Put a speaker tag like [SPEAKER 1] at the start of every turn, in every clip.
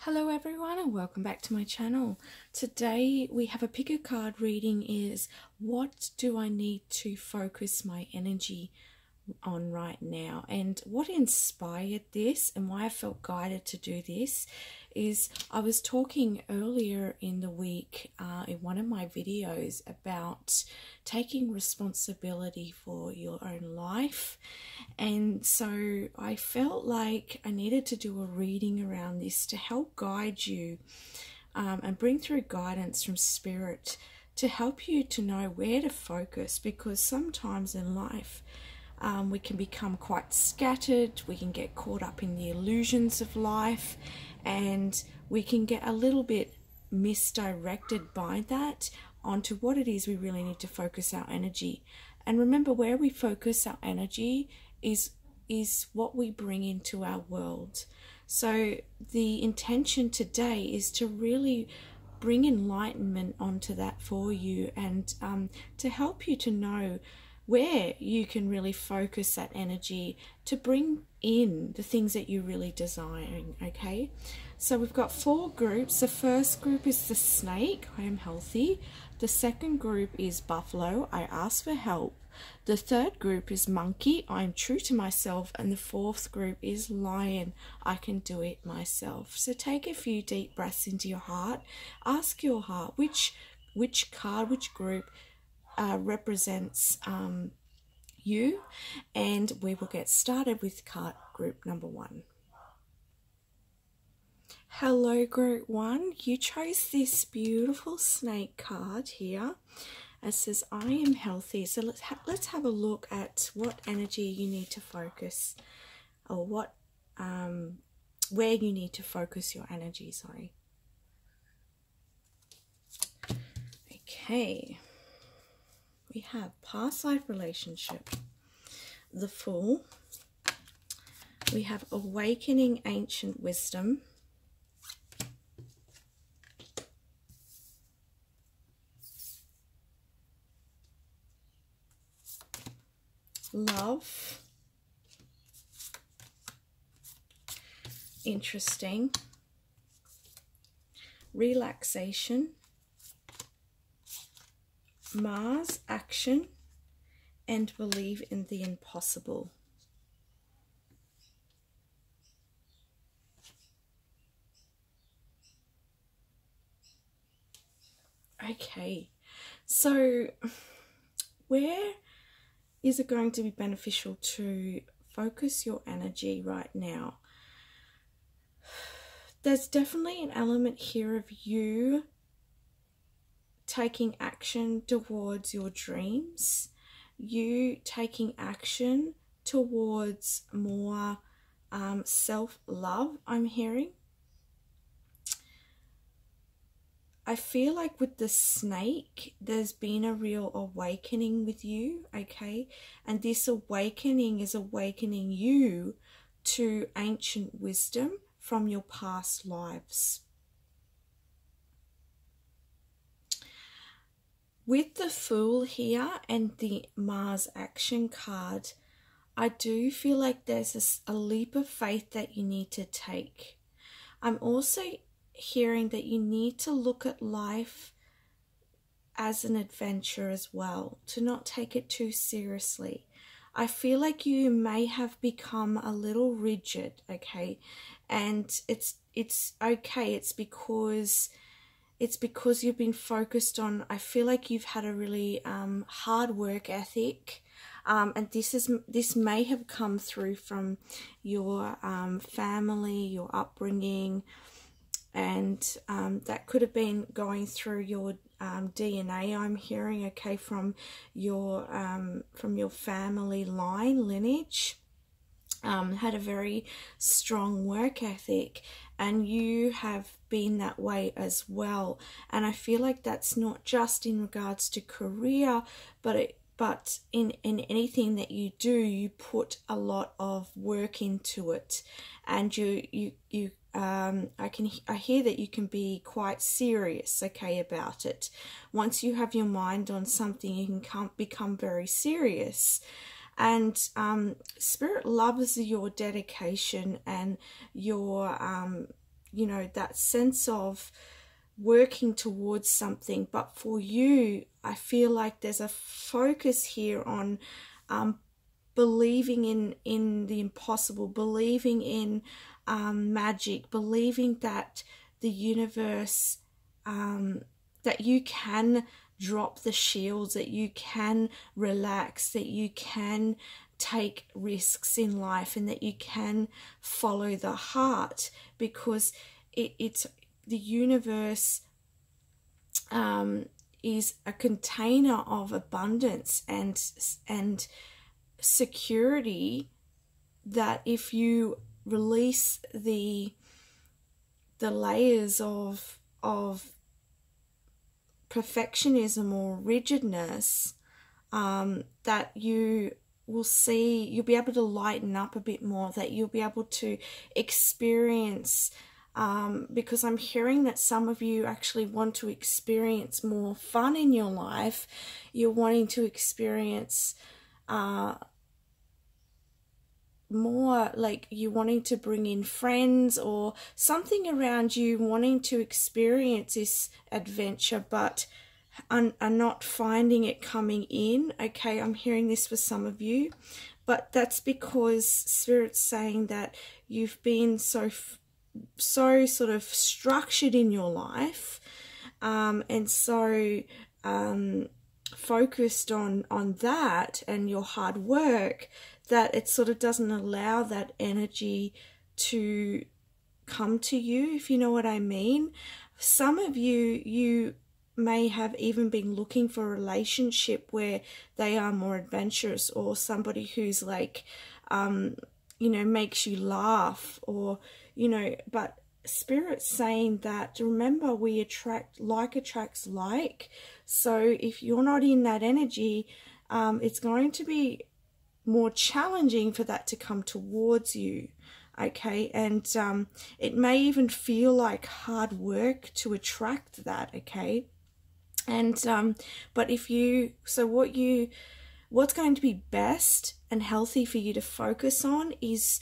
[SPEAKER 1] Hello everyone and welcome back to my channel. Today we have a pick a card reading is what do I need to focus my energy on right now, and what inspired this and why I felt guided to do this is I was talking earlier in the week in one of my videos about taking responsibility for your own life, and so I felt like I needed to do a reading around this to help guide you and bring through guidance from spirit to help you to know where to focus, because sometimes in life we can become quite scattered, we can get caught up in the illusions of life, and we can get a little bit misdirected by that onto what it is we really need to focus our energy. And remember, where we focus our energy is what we bring into our world. So the intention today is to really bring enlightenment onto that for you, and to help you to know where you can really focus that energy to bring in the things that you're really desiring. Okay, so we've got four groups. The first group is the snake, I am healthy. The second group is buffalo, I ask for help. The third group is monkey, I am true to myself. And the fourth group is lion, I can do it myself. So take a few deep breaths into your heart. Ask your heart which card, which group represents you, and we will get started with card group number one. Hello group one, you chose this beautiful snake card here. It says I am healthy. So let's have a look at what energy you need to focus, or what where you need to focus your energy, sorry. Okay, we have past life relationship, the Fool, we have awakening ancient wisdom, love, interesting, relaxation, Mars, action, and believe in the impossible. Okay, so where is it going to be beneficial to focus your energy right now? There's definitely an element here of you taking action towards your dreams, you taking action towards more self-love, I'm hearing. I feel like with the snake, there's been a real awakening with you, okay? And this awakening is awakening you to ancient wisdom from your past lives. With the Fool here and the Mars action card, I do feel like there's a leap of faith that you need to take. I'm also hearing that you need to look at life as an adventure as well, to not take it too seriously. I feel like you may have become a little rigid, okay? And it's okay. It's because you've been focused on, I feel like you've had a really hard work ethic, and this may have come through from your family, your upbringing, and that could have been going through your DNA, I'm hearing, okay, from your family line, lineage. Had a very strong work ethic, and you have been that way as well. And I feel like that's not just in regards to career, but in anything that you do, you put a lot of work into it, and I hear that you can be quite serious, okay, about it. Once you have your mind on something, you can become very serious. And Spirit loves your dedication and your you know, that sense of working towards something. But for you, I feel like there's a focus here on believing in the impossible, believing in magic, believing that the universe, that you can drop the shields, that you can relax, that you can take risks in life, and that you can follow the heart, because it's the universe is a container of abundance and security, that if you release the layers of perfectionism or rigidness, that you will see, you'll be able to lighten up a bit more, that you'll be able to experience, because I'm hearing that some of you actually want to experience more fun in your life. You're wanting to experience more, like you're wanting to bring in friends or something around you, wanting to experience this adventure, but are not finding it coming in. Okay, I'm hearing this for some of you, but that's because Spirit's saying that you've been so sort of structured in your life, and so focused on that and your hard work, that it sort of doesn't allow that energy to come to you, if you know what I mean. Some of you may have even been looking for a relationship where they are more adventurous, or somebody who's like, you know, makes you laugh, or, you know, but Spirit's saying that, remember, we attract, like attracts like. So if you're not in that energy, it's going to be more challenging for that to come towards you. Okay, and it may even feel like hard work to attract that. Okay, and but if you, so what's going to be best and healthy for you to focus on is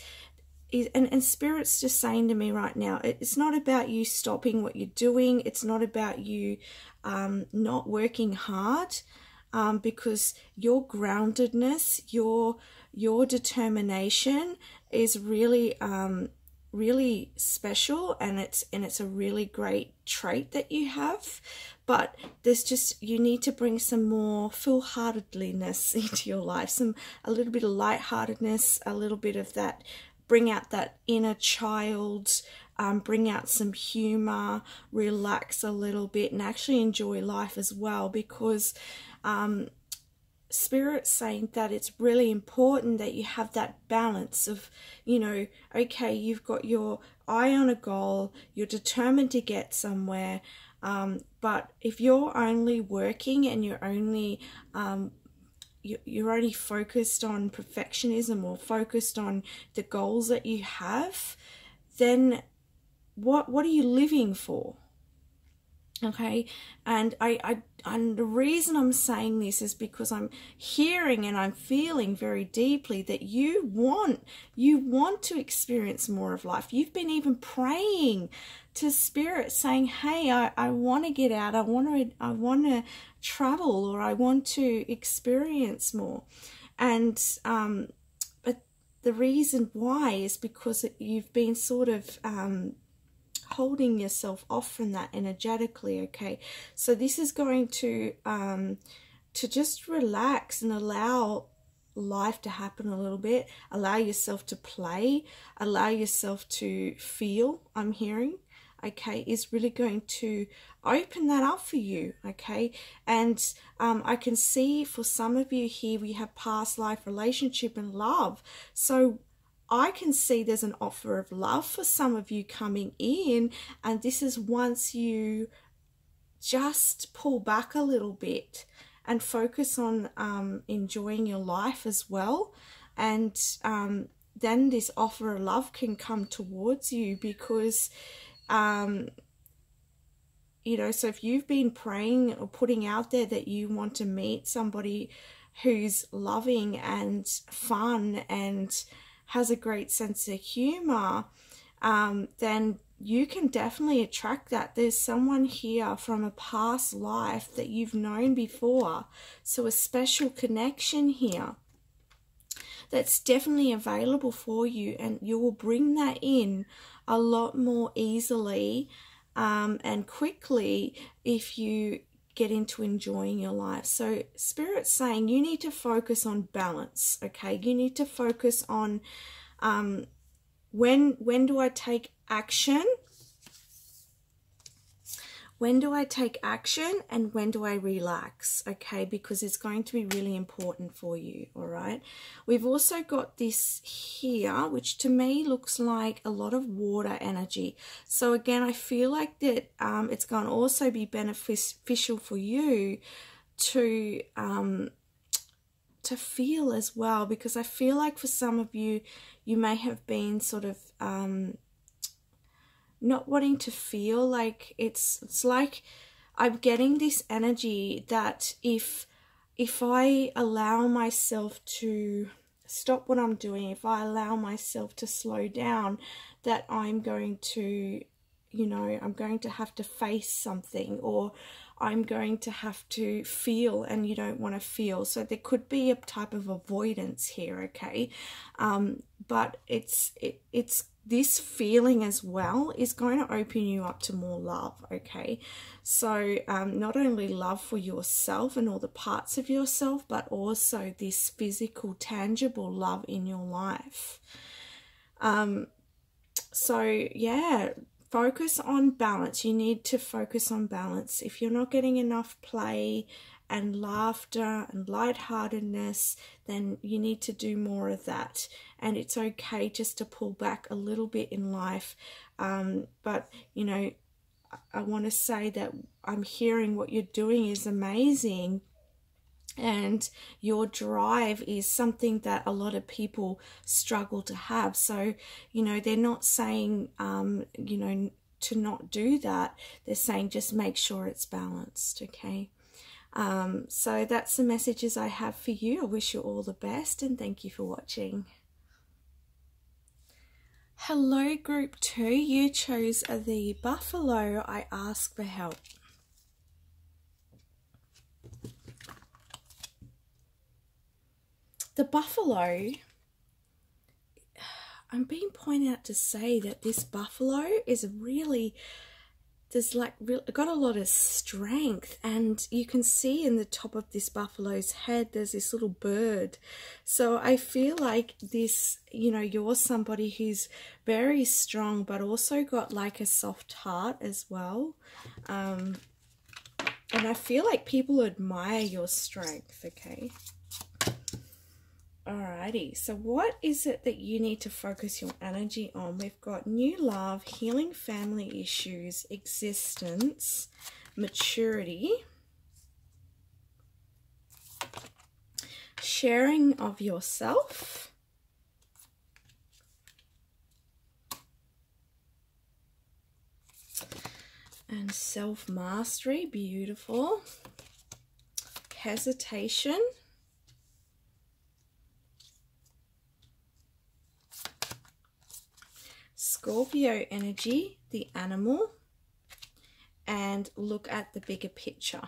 [SPEAKER 1] and Spirit's just saying to me right now, it's not about you stopping what you're doing. It's not about you not working hard, because your groundedness, your determination is really really special, and it's a really great trait that you have. But there's just, you need to bring some more full-heartedness into your life, a little bit of lightheartedness, a little bit of that, bring out that inner child, bring out some humor, relax a little bit, and actually enjoy life as well, because Spirit's saying that it's really important that you have that balance of, you know, okay, you've got your eye on a goal, you're determined to get somewhere, but if you're only working and you're only focused on perfectionism, or focused on the goals that you have, then what are you living for? Okay, and and the reason I'm saying this is because I'm hearing and I'm feeling very deeply that you want to experience more of life. You've been even praying to Spirit, saying, hey, I want to get out, I want to travel, or I want to experience more. And but the reason why is because you've been sort of holding yourself off from that energetically. Okay, so this is going to just relax and allow life to happen a little bit, allow yourself to play, allow yourself to feel, I'm hearing, okay, is really going to open that up for you. Okay, and I can see for some of you here, we have past life relationship and love, so I can see there's an offer of love for some of you coming in, and this is once you just pull back a little bit and focus on enjoying your life as well, and then this offer of love can come towards you, because you know, so if you've been praying or putting out there that you want to meet somebody who's loving and fun and has a great sense of humor, then you can definitely attract that. There's someone here from a past life that you've known before. So a special connection here that's definitely available for you, and you will bring that in a lot more easily and quickly if you get into enjoying your life. So Spirit's saying you need to focus on balance, okay? You need to focus on when do I take action? When do I take action and when do I relax? Okay, because it's going to be really important for you, all right? We've also got this here, which to me looks like a lot of water energy. So again, I feel like that it's going to also be beneficial for you to feel as well, because I feel like for some of you, you may have been sort of not wanting to feel. Like it's like I'm getting this energy that if I allow myself to stop what I'm doing, if I allow myself to slow down, that I'm going to, you know, I'm going to have to face something, or I'm going to have to feel, and you don't want to feel. So there could be a type of avoidance here, okay? But it's this feeling as well is going to open you up to more love, okay? So not only love for yourself and all the parts of yourself, but also this physical, tangible love in your life. So yeah, focus on balance. You need to focus on balance. If you're not getting enough play and laughter and lightheartedness, then you need to do more of that. And it's okay just to pull back a little bit in life. But, you know, I want to say that I'm hearing what you're doing is amazing. And your drive is something that a lot of people struggle to have. So, you know, they're not saying, you know, to not do that. They're saying just make sure it's balanced, okay? So that's the messages I have for you. I wish you all the best and thank you for watching. Hello, Group 2. You chose the buffalo. I ask for help. The buffalo, I'm being pointed out to say that this buffalo is really, got a lot of strength, and you can see in the top of this buffalo's head there's this little bird. So I feel like this, you know, you're somebody who's very strong but also got like a soft heart as well. And I feel like people admire your strength, okay? Alrighty, so what is it that you need to focus your energy on? We've got new love, healing family issues, existence, maturity, sharing of yourself, and self-mastery, beautiful, hesitation, Scorpio energy, the animal, and look at the bigger picture.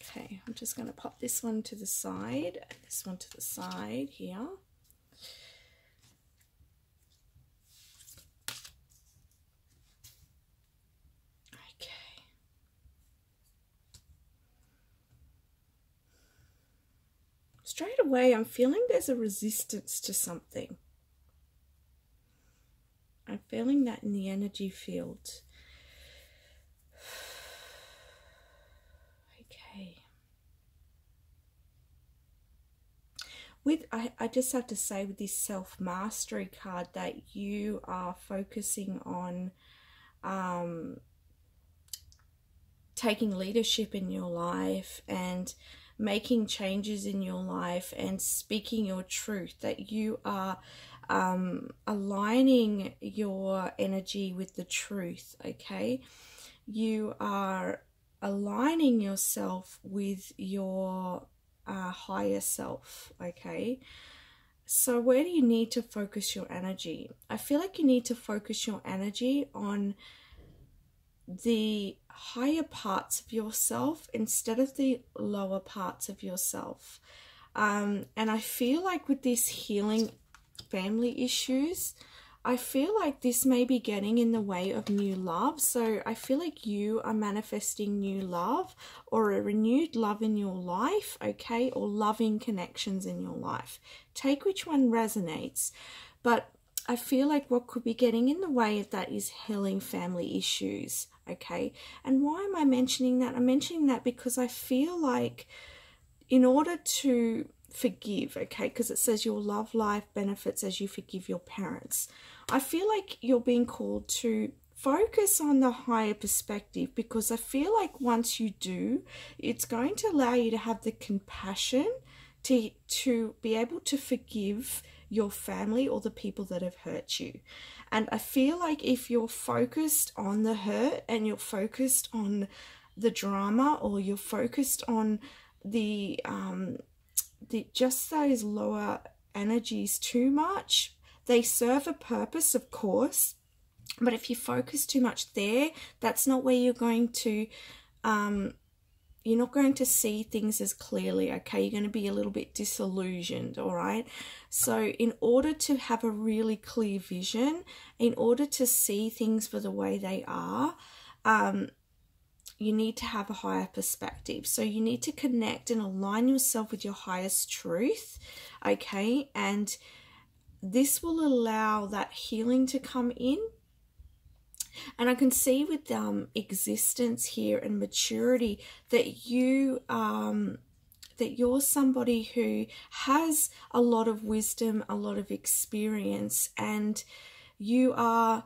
[SPEAKER 1] Okay, I'm just going to pop this one to the side and this one to the side here. Okay. Straight away, I'm feeling there's a resistance to something. I'm feeling that in the energy field. Okay. I just have to say with this self-mastery card that you are focusing on taking leadership in your life and making changes in your life and speaking your truth, that you are aligning your energy with the truth, okay? You are aligning yourself with your higher self, okay? So where do you need to focus your energy? I feel like you need to focus your energy on the higher parts of yourself instead of the lower parts of yourself. And I feel like with this healing family issues, I feel like this may be getting in the way of new love. So I feel like you are manifesting new love or a renewed love in your life, okay, or loving connections in your life. Take which one resonates. But I feel like what could be getting in the way of that is healing family issues, okay? And why am I mentioning that? I'm mentioning that because I feel like in order to forgive, okay, because it says your love life benefits as you forgive your parents. I feel like you're being called to focus on the higher perspective, because I feel like once you do, it's going to allow you to have the compassion to be able to forgive your family or the people that have hurt you. And I feel like if you're focused on the hurt and you're focused on the drama, or you're focused on the just those lower energies too much, they serve a purpose, of course, but if you focus too much there, that's not where you're going to you're not going to see things as clearly, okay? You're going to be a little bit disillusioned, all right? So in order to have a really clear vision, in order to see things for the way they are, you need to have a higher perspective. So you need to connect and align yourself with your highest truth, okay? And this will allow that healing to come in. And I can see with existence here and maturity that you're somebody who has a lot of wisdom, a lot of experience, and you are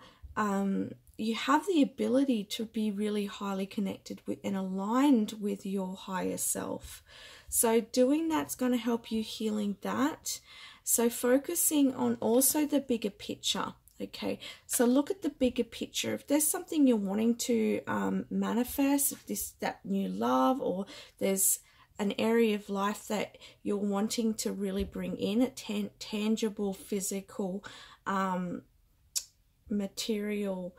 [SPEAKER 1] you have the ability to be really highly connected with and aligned with your higher self. So doing that's going to help you healing that. So focusing on also the bigger picture. Okay, so look at the bigger picture. If there's something you're wanting to manifest, if that new love, or there's an area of life that you're wanting to really bring in, a tangible, physical, material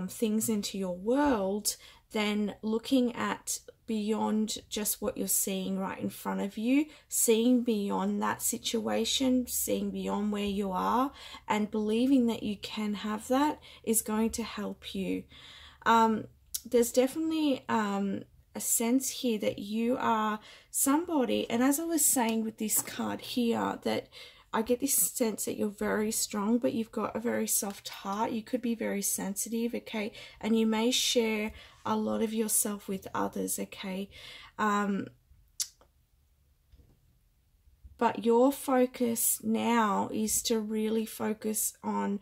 [SPEAKER 1] things into your world, then looking at beyond just what you're seeing right in front of you, seeing beyond that situation, seeing beyond where you are, and believing that you can have that is going to help you. There's definitely a sense here that you are somebody, and as I was saying with this card here, that I get this sense that you're very strong, but you've got a very soft heart. You could be very sensitive, okay? And you may share a lot of yourself with others, okay? But your focus now is to really focus on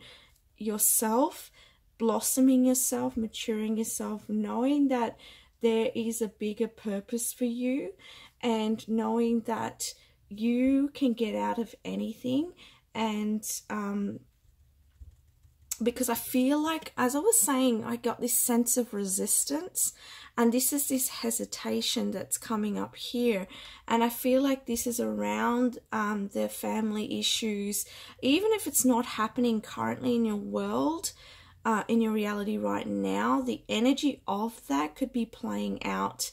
[SPEAKER 1] yourself, blossoming yourself, maturing yourself, knowing that there is a bigger purpose for you, and knowing that you can get out of anything. And because I feel like, as I was saying, I got this sense of resistance, and this is this hesitation that's coming up here, and I feel like this is around the family issues. Even if it's not happening currently in your world, in your reality right now, the energy of that could be playing out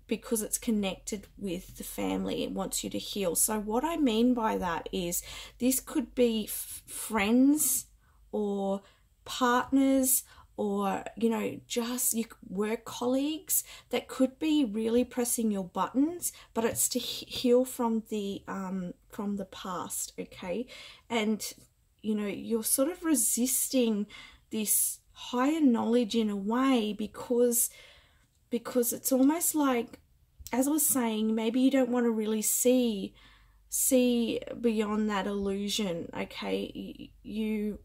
[SPEAKER 1] because it's connected with the family. It wants you to heal. So what I mean by that is this could be friends or partners, or just your work colleagues that could be really pressing your buttons, but it's to heal from the past, okay? And you're sort of resisting this higher knowledge in a way, because it's almost like, as I was saying, maybe you don't want to really see beyond that illusion, okay? You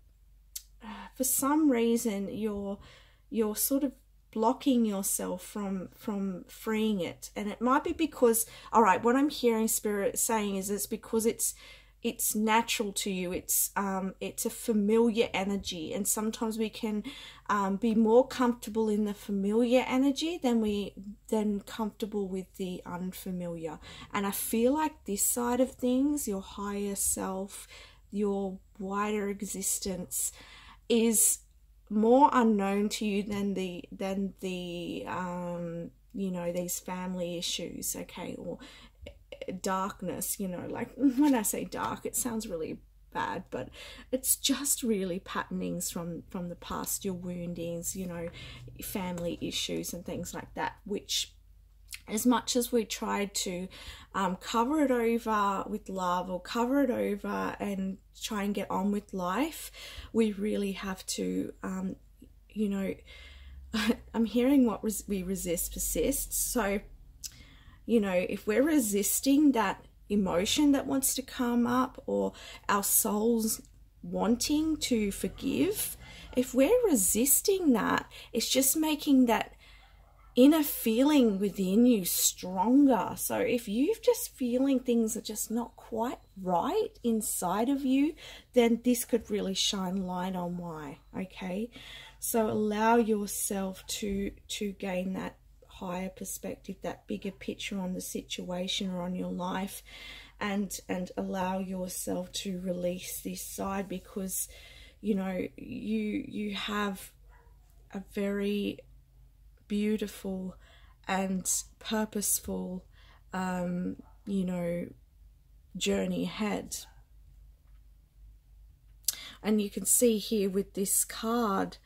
[SPEAKER 1] for some reason you're sort of blocking yourself from freeing it. And it might be because, all right, what I'm hearing Spirit saying is it's because it's it's natural to you. It's a familiar energy, and sometimes we can be more comfortable in the familiar energy than comfortable with the unfamiliar. And I feel like this side of things, your higher self, your wider existence, is more unknown to you than the you know, these family issues, okay, or darkness, you know. Like when I say dark, it sounds really bad, but it's just really patternings from the past, your woundings, you know, family issues and things like that, which, as much as we try to cover it over with love, or cover it over and try and get on with life, we really have to you know, I'm hearing what we resist persists. So, you know, if we're resisting that emotion that wants to come up, or our soul's wanting to forgive, if we're resisting that, it's just making that inner feeling within you stronger. So if you're just feeling things are just not quite right inside of you, then this could really shine light on why, okay? So allow yourself to gain that higher perspective, that bigger picture on the situation or on your life, and allow yourself to release this side, because, you know, you have a very beautiful and purposeful you know, journey ahead. And you can see here with this card,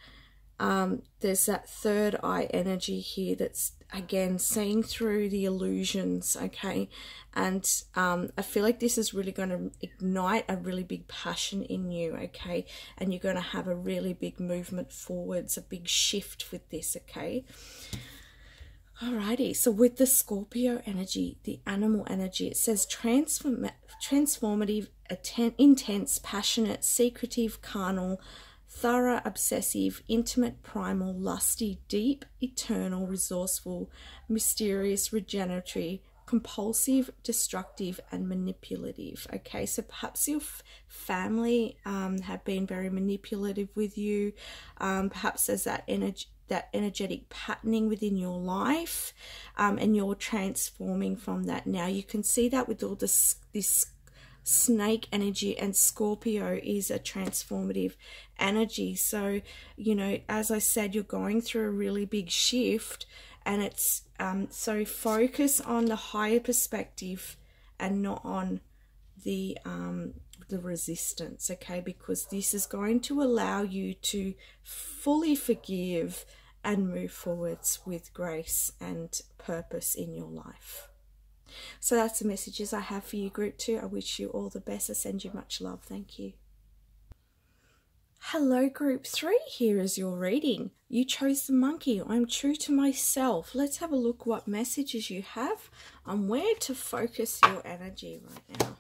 [SPEAKER 1] there's that third eye energy here that's again seeing through the illusions, okay? And I feel like this is really going to ignite a really big passion in you, okay? And you're going to have a really big movement forwards, a big shift with this, okay? Alrighty, so with the Scorpio energy, the animal energy, it says transformative, intense, passionate, secretive, carnal, thorough, obsessive, intimate, primal, lusty, deep, eternal, resourceful, mysterious, regenerative, compulsive, destructive, and manipulative. Okay, so perhaps your family have been very manipulative with you. Perhaps there's that energetic patterning within your life, and you're transforming from that now. You can see that with all this snake energy, and Scorpio is a transformative energy. So, you know, as I said, you're going through a really big shift, and it's so focus on the higher perspective and not on the resistance, okay? Because this is going to allow you to fully forgive and move forwards with grace and purpose in your life. So that's the messages I have for you, Group 2. I wish you all the best. I send you much love. Thank you. Hello, Group 3. Here is your reading. You chose the monkey. I'm true to myself. Let's have a look what messages you have on where to focus your energy right now.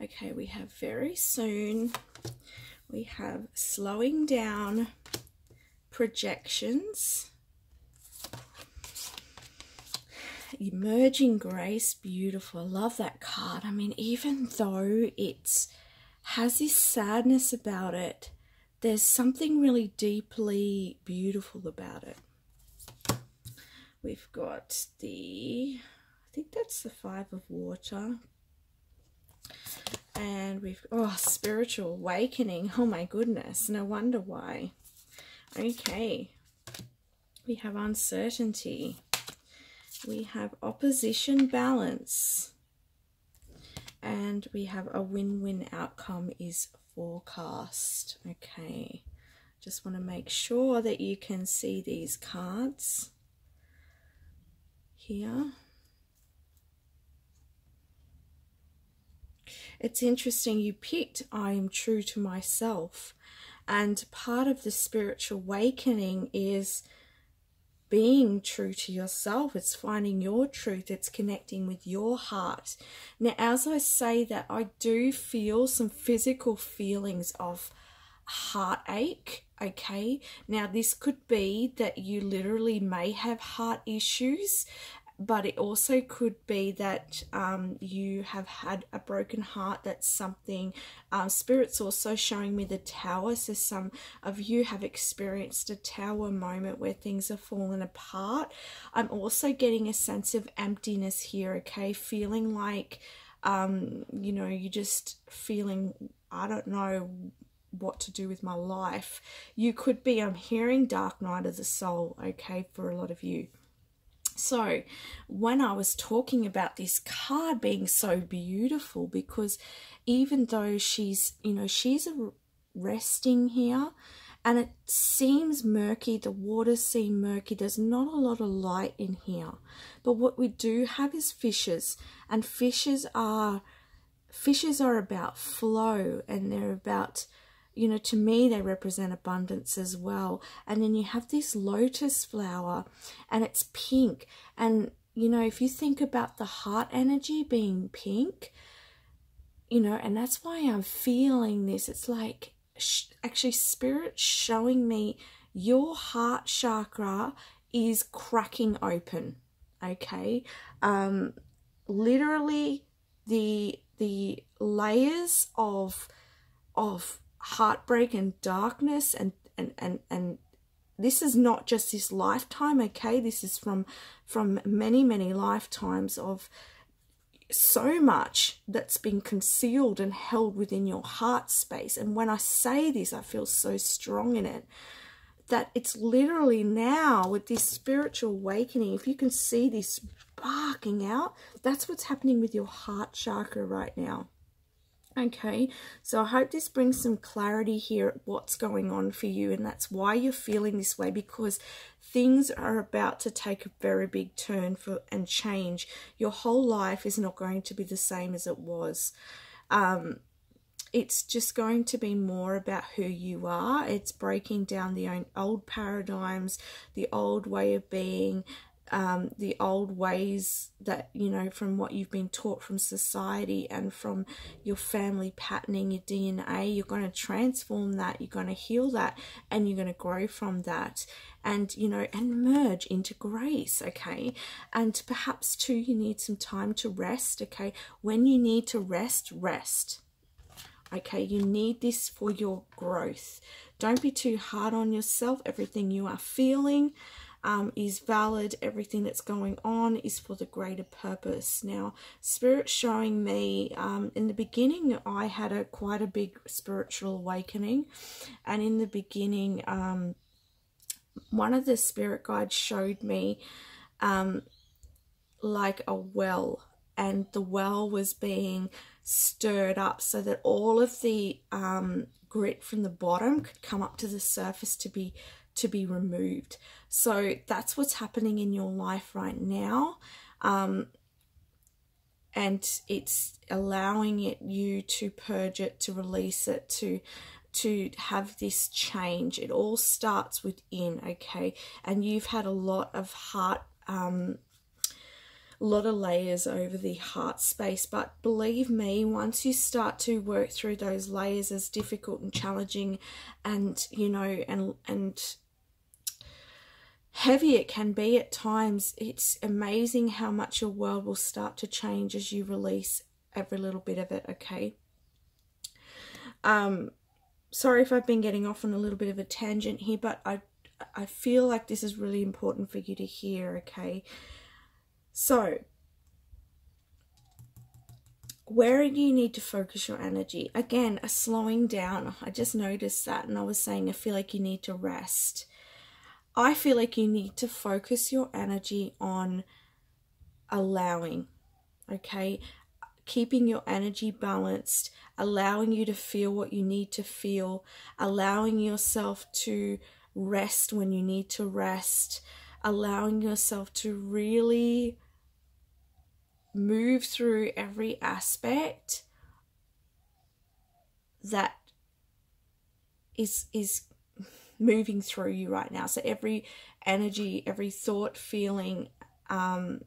[SPEAKER 1] Okay, we have very soon. We have slowing down, projections, emerging grace. Beautiful. I love that card. I mean, even though it has this sadness about it, there's something really deeply beautiful about it. We've got I think that's the 5 of water. And we've, spiritual awakening. Oh my goodness, no wonder why. Okay, we have uncertainty. We have opposition, balance. And we have a win-win outcome is forecast. Okay, just want to make sure that you can see these cards here. It's interesting you picked I am true to myself, and part of the spiritual awakening is being true to yourself. It's finding your truth. It's connecting with your heart. Now, as I say that, I do feel some physical feelings of heartache. Okay, now this could be that you literally may have heart issues, but it also could be that you have had a broken heart. That's something. Spirit's also showing me the tower. So some of you have experienced a tower moment where things are falling apart. I'm also getting a sense of emptiness here, okay? Feeling like, you know, you're just feeling, I don't know what to do with my life. You could be, I'm hearing dark night of the soul, okay, for a lot of you. So when I was talking about this card being so beautiful, because even though she's, you know, she's resting here and it seems murky, the waters seem murky, there's not a lot of light in here. But what we do have is fishes, and fishes are about flow, and they're about, you know, to me they represent abundance as well. And then you have this lotus flower and it's pink, and you know, if you think about the heart energy being pink, you know, and that's why I'm feeling this. It's like actually Spirit showing me your heart chakra is cracking open, okay? Literally the layers of heartbreak and darkness, and this is not just this lifetime, okay? This is from many lifetimes of so much that's been concealed and held within your heart space. And when I say this, I feel so strong in it, that it's literally now with this spiritual awakening, if you can see this sparking out, that's what's happening with your heart chakra right now. Okay, so I hope this brings some clarity here at what's going on for you, and that's why you're feeling this way, because things are about to take a very big turn and change. Your whole life is not going to be the same as it was. It's just going to be more about who you are. It's breaking down the old paradigms, the old way of being, the old ways that, you know, from what you've been taught from society and from your family patterning, your DNA. You're going to transform that, you're going to heal that, and you're going to grow from that, and, you know, and merge into grace, okay? And perhaps too, you need some time to rest, okay? When you need to rest, rest. Okay, you need this for your growth. Don't be too hard on yourself. Everything you are feeling is valid. Everything that's going on is for the greater purpose. Now, Spirit's showing me, in the beginning, I had quite a big spiritual awakening. And in the beginning, one of the spirit guides showed me like a well, and the well was being stirred up so that all of the grit from the bottom could come up to the surface to be removed. So that's what's happening in your life right now, and it's allowing you to purge it, to release it, to have this change. It all starts within, okay? And you've had a lot of heart, a lot of layers over the heart space, but believe me, once you start to work through those layers, as difficult and challenging and, you know, and heavy it can be at times, it's amazing how much your world will start to change as you release every little bit of it, okay? Sorry if I've been getting off on a little bit of a tangent here, but I feel like this is really important for you to hear, okay? So, where do you need to focus your energy? Again, a slowing down. I just noticed that, and I was saying I feel like you need to rest. I feel like you need to focus your energy on allowing, okay? Keeping your energy balanced, allowing you to feel what you need to feel, allowing yourself to rest when you need to rest, allowing yourself to really move through every aspect that is moving through you right now. So every energy, every thought, feeling, an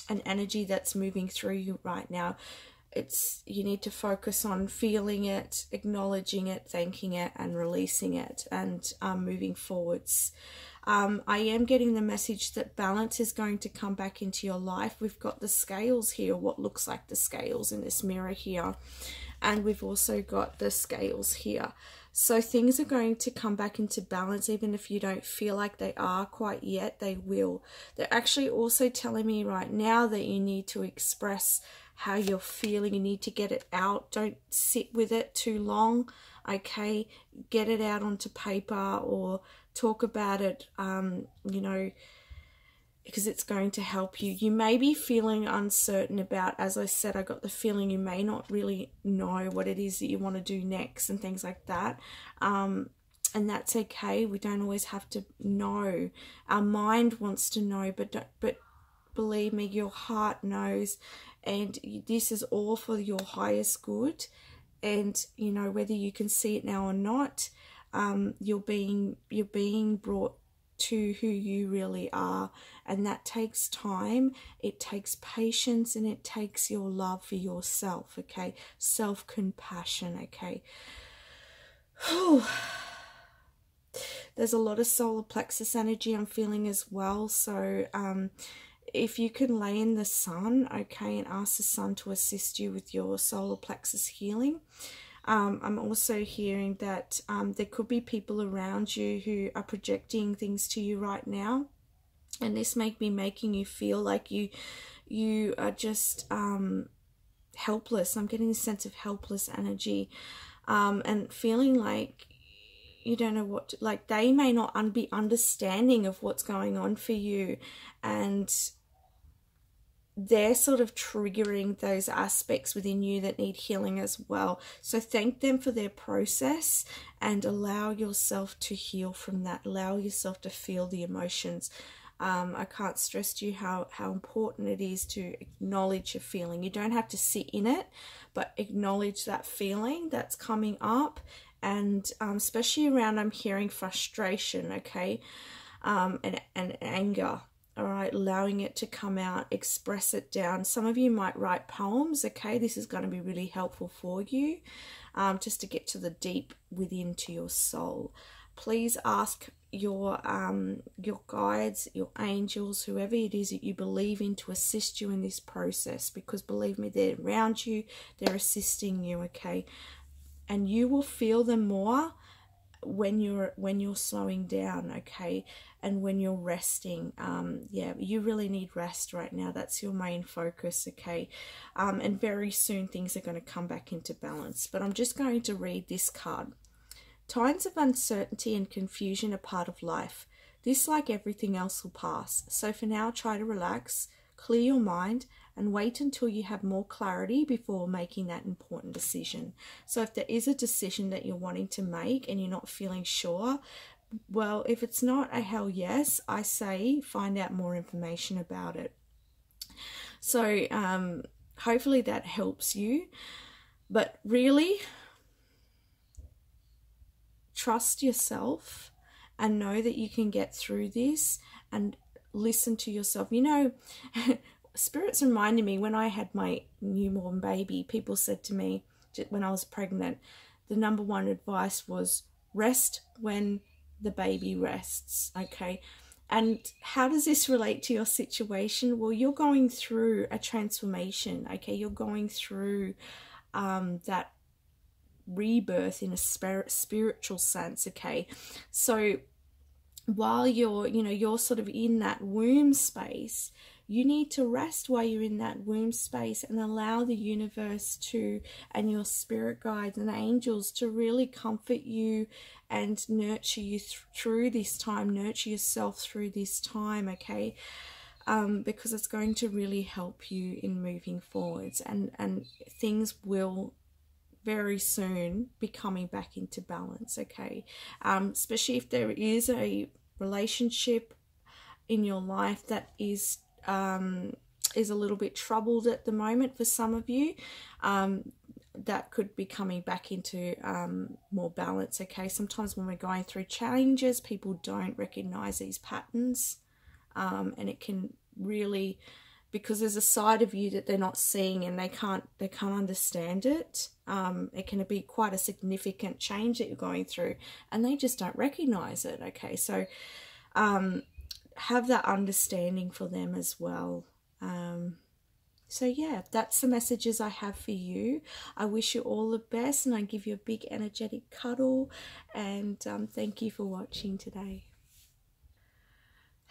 [SPEAKER 1] energy that's moving through you right now, you need to focus on feeling it, acknowledging it, thanking it, and releasing it, and moving forwards. I am getting the message that balance is going to come back into your life. We've got the scales here, what looks like the scales in this mirror here. And we've also got the scales here. So things are going to come back into balance, even if you don't feel like they are quite yet, they will. They're actually also telling me right now that you need to express how you're feeling. You need to get it out. Don't sit with it too long, okay? Get it out onto paper or talk about it, you know, because it's going to help you. You may be feeling uncertain about, as I said, I got the feeling you may not really know what it is that you want to do next and things like that. And that's okay. We don't always have to know. Our mind wants to know, but believe me, your heart knows. And this is all for your highest good. And, you know, whether you can see it now or not, you're being brought to who you really are, and that takes time, it takes patience, and it takes your love for yourself, okay? Self-compassion, okay? Whew. There's a lot of solar plexus energy I'm feeling as well, so if you can lay in the sun, okay, and ask the sun to assist you with your solar plexus healing. I'm also hearing that there could be people around you who are projecting things to you right now, and this may be making you feel like you are just helpless. I'm getting a sense of helpless energy, and feeling like you don't know what to, like they may not be understanding of what's going on for you, and they're sort of triggering those aspects within you that need healing as well. So thank them for their process and allow yourself to heal from that. Allow yourself to feel the emotions. I can't stress to you how important it is to acknowledge your feeling. You don't have to sit in it, but acknowledge that feeling that's coming up. And especially around, I'm hearing frustration, okay, and anger. All right, allowing it to come out, express it down. Some of you might write poems, okay? This is going to be really helpful for you, just to get to the deep within to your soul. Please ask your guides, your angels, whoever it is that you believe in, to assist you in this process, because believe me, they're around you, they're assisting you, okay? And you will feel them more when you're slowing down, okay, and when you're resting. Yeah, you really need rest right now. That's your main focus, okay? And very soon things are going to come back into balance. But I'm just going to read this card. Times of uncertainty and confusion are part of life. This, like everything else, will pass. So for now, try to relax, clear your mind, and wait until you have more clarity before making that important decision. So if there is a decision that you're wanting to make and you're not feeling sure, well, if it's not a hell yes, I say find out more information about it. So hopefully that helps you. But really, trust yourself and know that you can get through this, and listen to yourself. You know, Spirit's reminded me when I had my newborn baby, people said to me when I was pregnant, the number one advice was rest when the baby rests, okay? And how does this relate to your situation? Well, you're going through a transformation, okay? You're going through that rebirth in a spiritual sense, okay? So while you're sort of in that womb space, you need to rest while you're in that womb space and allow the universe to, and your spirit guides and angels to really comfort you and nurture you through this time, nurture yourself through this time, okay? Because it's going to really help you in moving forwards, and things will very soon be coming back into balance, okay? Especially if there is a relationship in your life that is a little bit troubled at the moment for some of you, that could be coming back into more balance, okay? Sometimes when we're going through changes, people don't recognize these patterns, and it can really because there's a side of you that they're not seeing, and they can't understand it. It can be quite a significant change that you're going through, and they just don't recognize it. Okay, so have that understanding for them as well. So yeah, that's the messages I have for you. I wish you all the best, and I give you a big energetic cuddle, and thank you for watching today.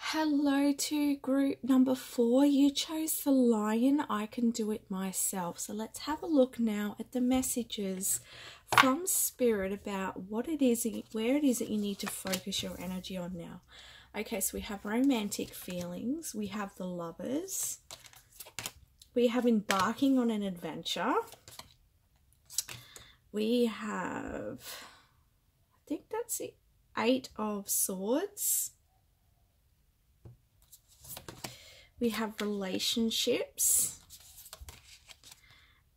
[SPEAKER 1] Hello to group number 4. You chose the Lion. I can do it myself. So let's have a look now at the messages from Spirit about what it is, where it is that you need to focus your energy on now. Okay, so we have romantic feelings. We have the Lovers. We have embarking on an adventure. We have, I think that's the 8 of Swords. We have relationships.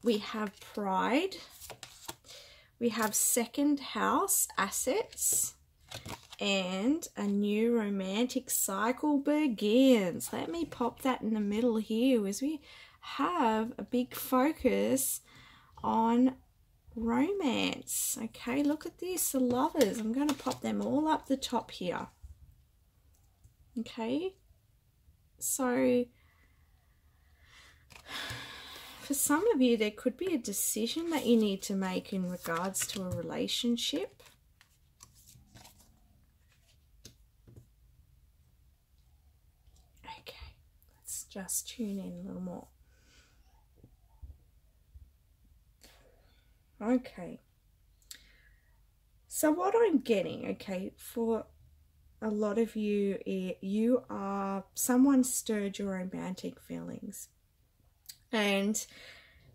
[SPEAKER 1] We have pride. We have second house, assets. And a new romantic cycle begins. Let me pop that in the middle here as we have a big focus on romance. Okay, look at this, the Lovers. I'm going to pop them all up the top here. Okay, so for some of you, there could be a decision that you need to make in regards to a relationship. Okay, let's just tune in a little more. Okay, so what I'm getting, okay, for a lot of you, you are, someone stirred your romantic feelings, and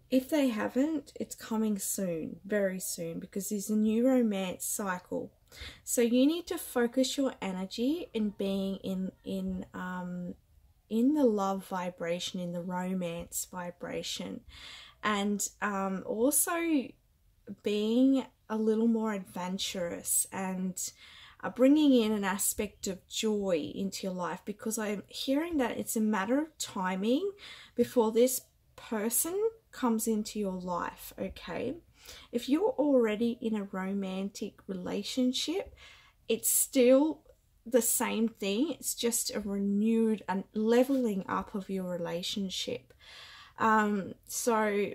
[SPEAKER 1] if they haven't, it's coming soon, very soon, because there's a new romance cycle. So you need to focus your energy in being in the love vibration, in the romance vibration, and also being a little more adventurous and bringing in an aspect of joy into your life, because I'm hearing that it's a matter of timing before this person comes into your life. Okay, if you're already in a romantic relationship, it's still the same thing. It's just a renewed and leveling up of your relationship. So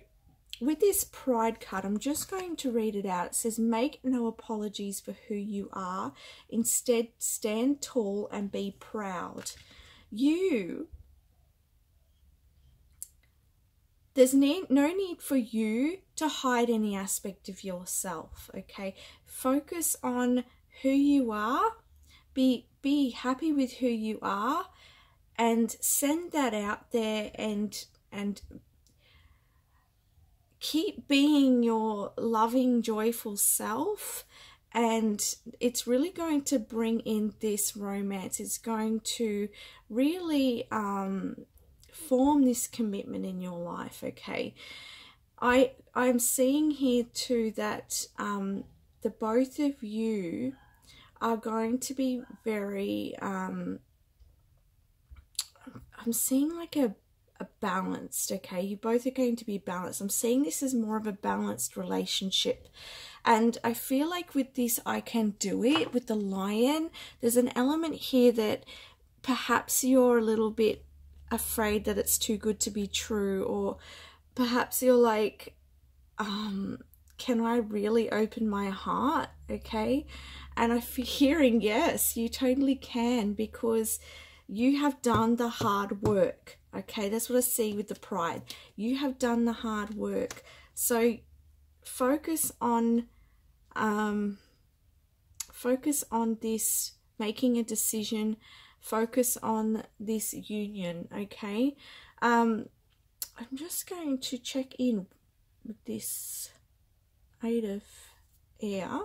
[SPEAKER 1] with this Pride card, I'm just going to read it out. It says, make no apologies for who you are. Instead, stand tall and be proud. There's no need for you to hide any aspect of yourself, okay? Focus on who you are. Be happy with who you are, and send that out there, and keep being your loving, joyful self. And it's really going to bring in this romance. It's going to really form this commitment in your life. Okay, I'm seeing here too that the both of you are going to be very I'm seeing like a balanced, okay? You both are going to be balanced. I'm seeing this as more of a balanced relationship. And I feel like with this, I can do it with the Lion. There's an element here that perhaps you're a little bit afraid that it's too good to be true, or perhaps you're like, can I really open my heart? Okay, and I'm hearing yes, you totally can, because you have done the hard work. Okay, that's what I see with the Pride. You have done the hard work. So focus on this, making a decision. Focus on this union. Okay, I'm just going to check in with this 8 of Air.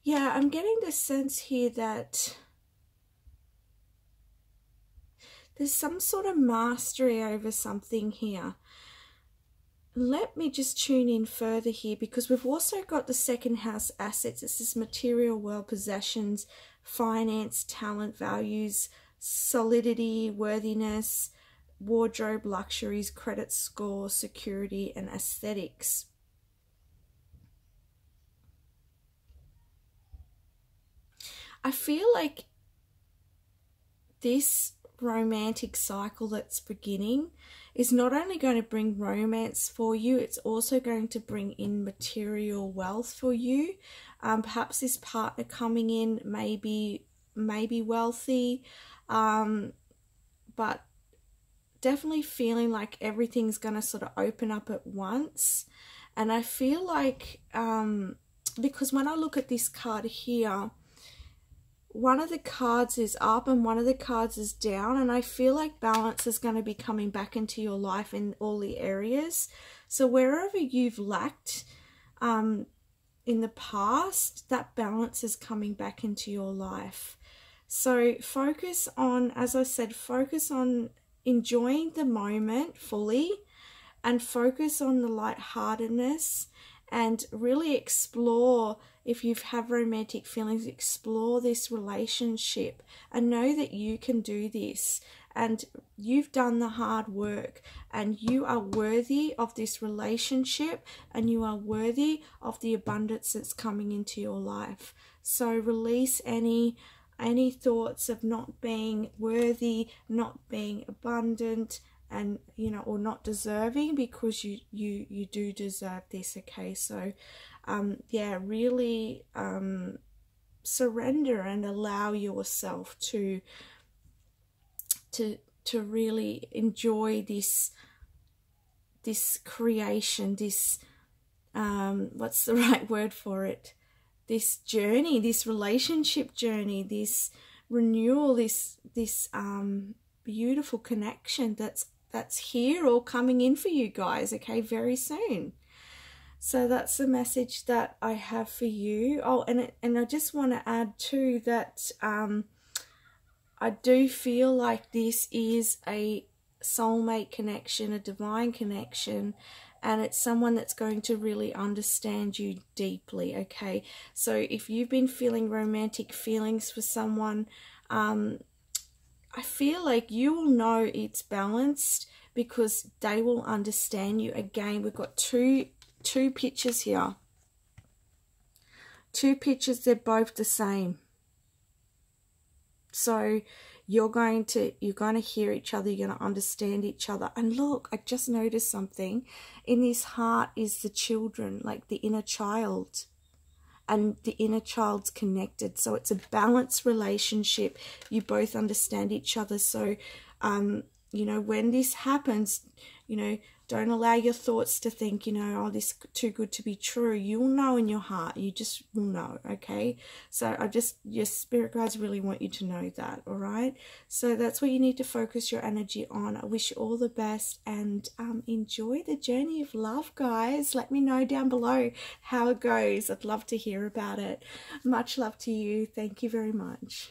[SPEAKER 1] Yeah, I'm getting the sense here that there's some sort of mastery over something here. let me just tune in further here, because we've also got the second house assets. This is material world, possessions, finance, talent, values, solidity, worthiness, wardrobe, luxuries, credit score, security, and aesthetics. I feel like this romantic cycle that's beginning is not only going to bring romance for you, it's also going to bring in material wealth for you. Perhaps this partner coming in may be wealthy, but definitely feeling like everything's going to sort of open up at once. And I feel like, because when I look at this card here, one of the cards is up and one of the cards is down, and I feel like balance is going to be coming back into your life in all the areas. So wherever you've lacked in the past, that balance is coming back into your life. So focus on, as I said, focus on enjoying the moment fully, and focus on the lightheartedness, and really explore, if you have romantic feelings, explore this relationship and know that you can do this, and you've done the hard work, and you are worthy of this relationship, and you are worthy of the abundance that's coming into your life. So release any thoughts of not being worthy, not being abundant, and or not deserving, because you do deserve this. Okay, so yeah, really surrender and allow yourself to really enjoy this creation, this what's the right word for it, this journey, this relationship journey, this renewal, this beautiful connection that's here, all coming in for you guys, okay, very soon. So that's the message that I have for you. Oh, and I just want to add too that I do feel like this is a soulmate connection, a divine connection, and it's someone that's going to really understand you deeply, okay? So if you've been feeling romantic feelings for someone, I feel like you will know it's balanced, because they will understand you. Again, we've got two pictures here. Two pictures, they're both the same. So you're going to hear each other, you're going to understand each other. And look, I just noticed something. In this heart is the children, like the inner child. And the inner child's connected, so it's a balanced relationship. You both understand each other. So when this happens, don't allow your thoughts to think, oh, this is too good to be true. You'll know in your heart. You just will know, okay? So your spirit guides really want you to know that, all right? So that's what you need to focus your energy on. I wish you all the best, and enjoy the journey of love, guys. Let me know down below how it goes. I'd love to hear about it. Much love to you. Thank you very much.